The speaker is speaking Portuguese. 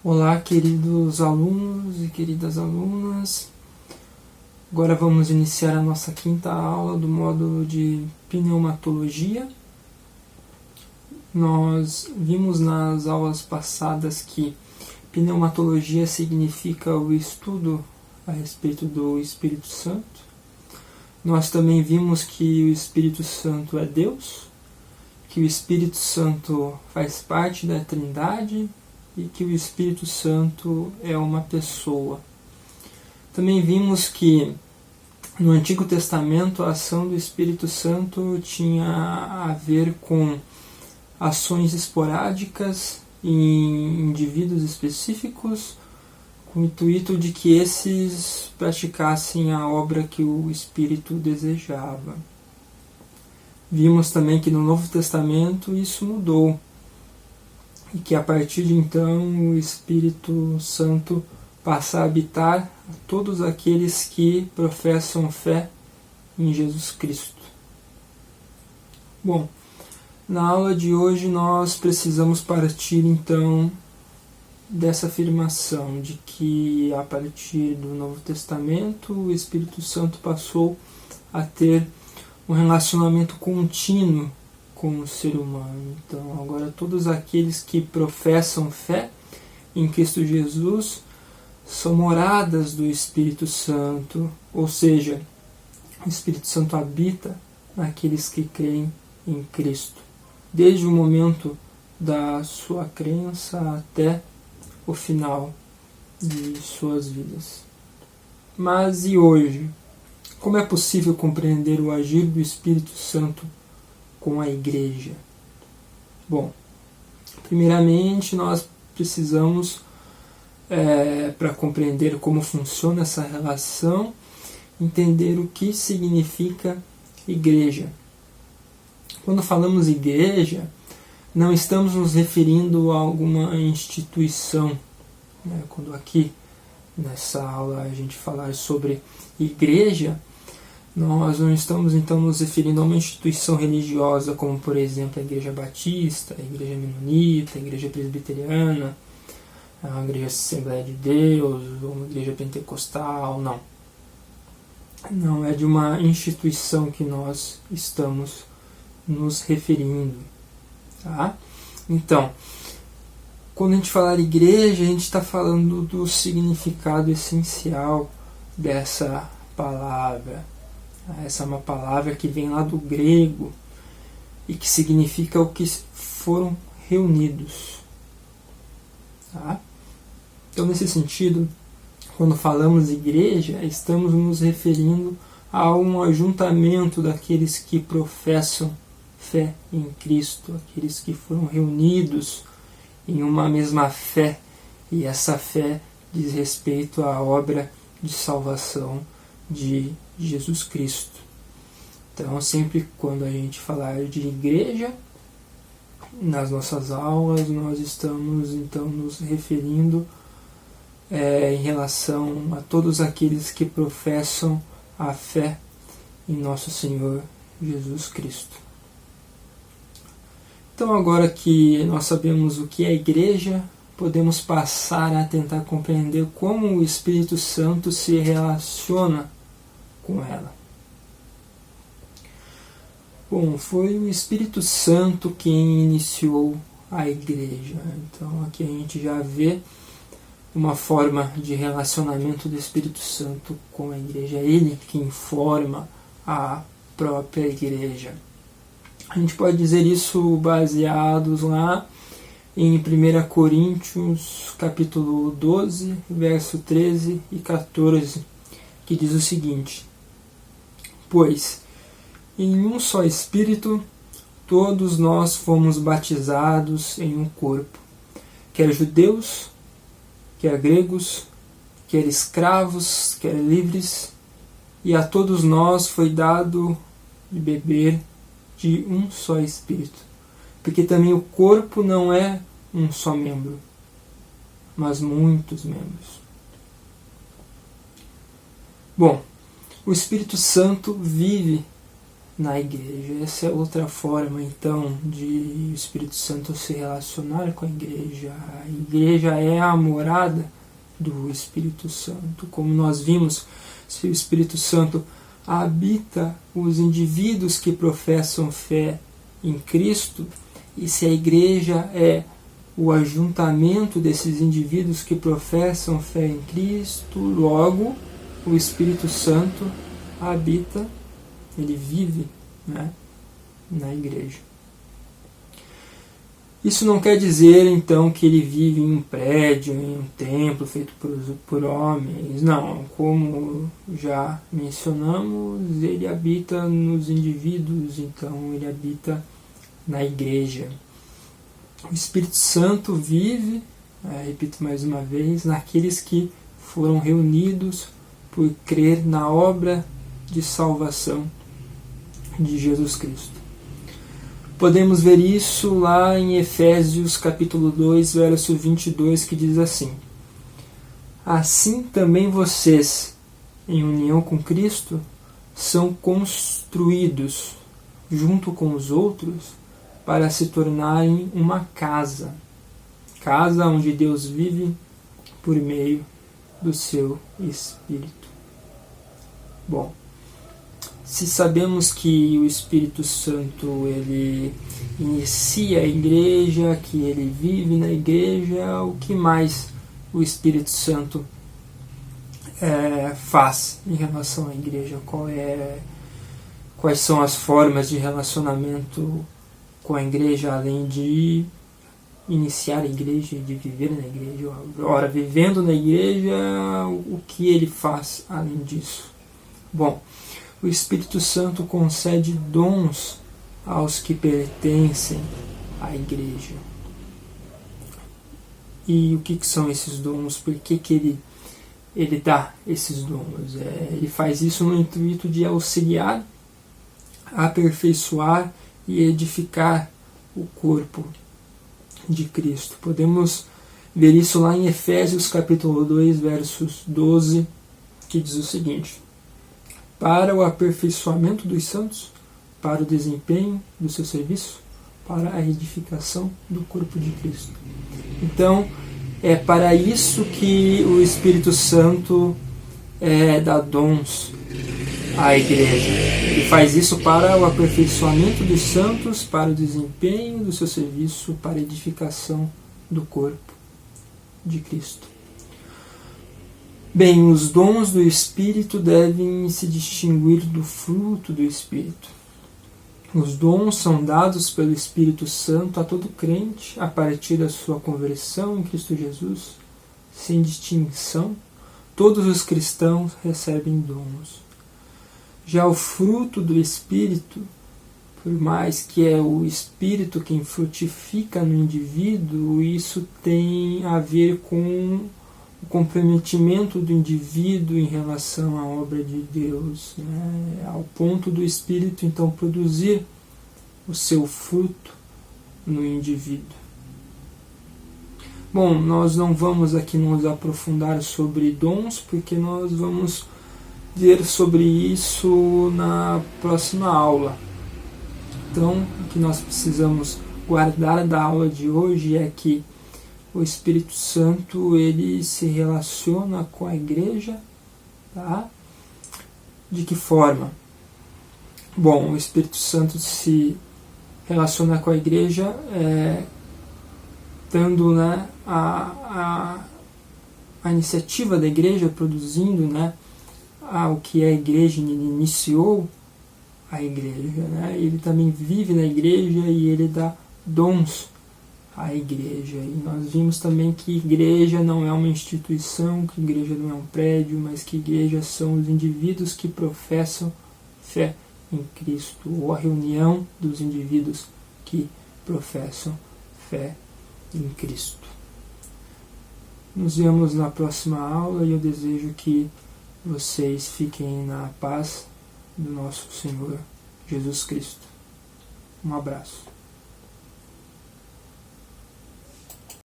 Olá, queridos alunos e queridas alunas. Agora vamos iniciar a nossa quinta aula do módulo de pneumatologia. Nós vimos nas aulas passadas que pneumatologia significa o estudo a respeito do Espírito Santo. Nós também vimos que o Espírito Santo é Deus, que o Espírito Santo faz parte da Trindade e que o Espírito Santo é uma pessoa. Também vimos que no Antigo Testamento a ação do Espírito Santo tinha a ver com ações esporádicas em indivíduos específicos, com o intuito de que esses praticassem a obra que o Espírito desejava. Vimos também que no Novo Testamento isso mudou, e que a partir de então o Espírito Santo passa a habitar todos aqueles que professam fé em Jesus Cristo. Bom, na aula de hoje nós precisamos partir então dessa afirmação de que a partir do Novo Testamento o Espírito Santo passou a ter um relacionamento contínuo com o ser humano. Então agora todos aqueles que professam fé em Cristo Jesus são moradas do Espírito Santo, ou seja, o Espírito Santo habita naqueles que creem em Cristo, desde o momento da sua crença até o final de suas vidas. Mas e hoje? Como é possível compreender o agir do Espírito Santo com a Igreja? Bom, primeiramente nós precisamos, para compreender como funciona essa relação, entender o que significa Igreja. Quando falamos Igreja, não estamos nos referindo a alguma instituição. Quando aqui nessa aula a gente falar sobre Igreja, nós não estamos então nos referindo a uma instituição religiosa como, por exemplo, a Igreja Batista, a Igreja Menonita, a Igreja Presbiteriana, a Igreja Assembleia de Deus, ou uma Igreja Pentecostal, não. Não é de uma instituição que nós estamos nos referindo. Tá? Então, quando a gente falar Igreja, a gente está falando do significado essencial dessa palavra. Essa é uma palavra que vem lá do grego e que significa o que foram reunidos. Tá? Então, nesse sentido, quando falamos igreja, estamos nos referindo a um ajuntamento daqueles que professam fé em Cristo, aqueles que foram reunidos em uma mesma fé, e essa fé diz respeito à obra de salvação de Jesus Cristo. Então, sempre quando a gente falar de igreja, nas nossas aulas, nós estamos então nos referindo em relação a todos aqueles que professam a fé em nosso Senhor Jesus Cristo. Então, agora que nós sabemos o que é igreja, podemos passar a tentar compreender como o Espírito Santo se relaciona com ela. Bom, foi o Espírito Santo quem iniciou a igreja. Então aqui a gente já vê uma forma de relacionamento do Espírito Santo com a igreja. É ele quem forma a própria igreja. A gente pode dizer isso baseados lá em 1 Coríntios capítulo 12, verso 13 e 14, que diz o seguinte: pois em um só Espírito todos nós fomos batizados em um corpo, quer judeus, quer gregos, quer escravos, quer livres, e a todos nós foi dado de beber de um só Espírito, porque também o corpo não é um só membro, mas muitos membros. Bom, o Espírito Santo vive na igreja. Essa é outra forma, então, de o Espírito Santo se relacionar com a igreja. A igreja é a morada do Espírito Santo. Como nós vimos, se o Espírito Santo habita os indivíduos que professam fé em Cristo, e se a igreja é o ajuntamento desses indivíduos que professam fé em Cristo, logo o Espírito Santo habita, ele vive, né, na igreja. Isso não quer dizer então que ele vive em um prédio, em um templo feito por homens. Não, como já mencionamos, ele habita nos indivíduos, então ele habita na igreja. O Espírito Santo vive, repito mais uma vez, naqueles que foram reunidos por crer na obra de salvação de Jesus Cristo. Podemos ver isso lá em Efésios capítulo 2, verso 22, que diz assim: assim também vocês, em união com Cristo, são construídos junto com os outros para se tornarem uma casa onde Deus vive por meio do seu Espírito. Bom, se sabemos que o Espírito Santo ele inicia a igreja, que ele vive na igreja, o que mais o Espírito Santo faz em relação à igreja? Quais são as formas de relacionamento com a igreja, além de iniciar a igreja e de viver na igreja? Ora, vivendo na igreja, o que ele faz além disso? Bom, o Espírito Santo concede dons aos que pertencem à igreja. E o que são esses dons? Por que ele dá esses dons? Ele faz isso no intuito de auxiliar, aperfeiçoar e edificar o corpo de Cristo. Podemos ver isso lá em Efésios capítulo 2, versos 12, que diz o seguinte: para o aperfeiçoamento dos santos, para o desempenho do seu serviço, para a edificação do corpo de Cristo. Então, é para isso que o Espírito Santo dá dons à igreja. Ele faz isso para o aperfeiçoamento dos santos, para o desempenho do seu serviço, para a edificação do corpo de Cristo. Bem, os dons do Espírito devem se distinguir do fruto do Espírito. Os dons são dados pelo Espírito Santo a todo crente a partir da sua conversão em Cristo Jesus, sem distinção. Todos os cristãos recebem dons. Já o fruto do Espírito, por mais que é o Espírito quem frutifica no indivíduo, isso tem a ver com o comprometimento do indivíduo em relação à obra de Deus, né? Ao ponto do Espírito então produzir o seu fruto no indivíduo. Bom, nós não vamos aqui nos aprofundar sobre dons, porque nós vamos ver sobre isso na próxima aula. Então, o que nós precisamos guardar da aula de hoje é que o Espírito Santo ele se relaciona com a igreja, tá? De que forma? Bom, o Espírito Santo se relaciona com a igreja dando, né, a iniciativa da igreja, produzindo, né, o que é a igreja. Ele iniciou a igreja, né? Ele também vive na igreja e ele dá dons à igreja. E nós vimos também que igreja não é uma instituição, que igreja não é um prédio, mas que igreja são os indivíduos que professam fé em Cristo, ou a reunião dos indivíduos que professam fé em Cristo. Nos vemos na próxima aula e eu desejo que vocês fiquem na paz do nosso Senhor Jesus Cristo. Um abraço.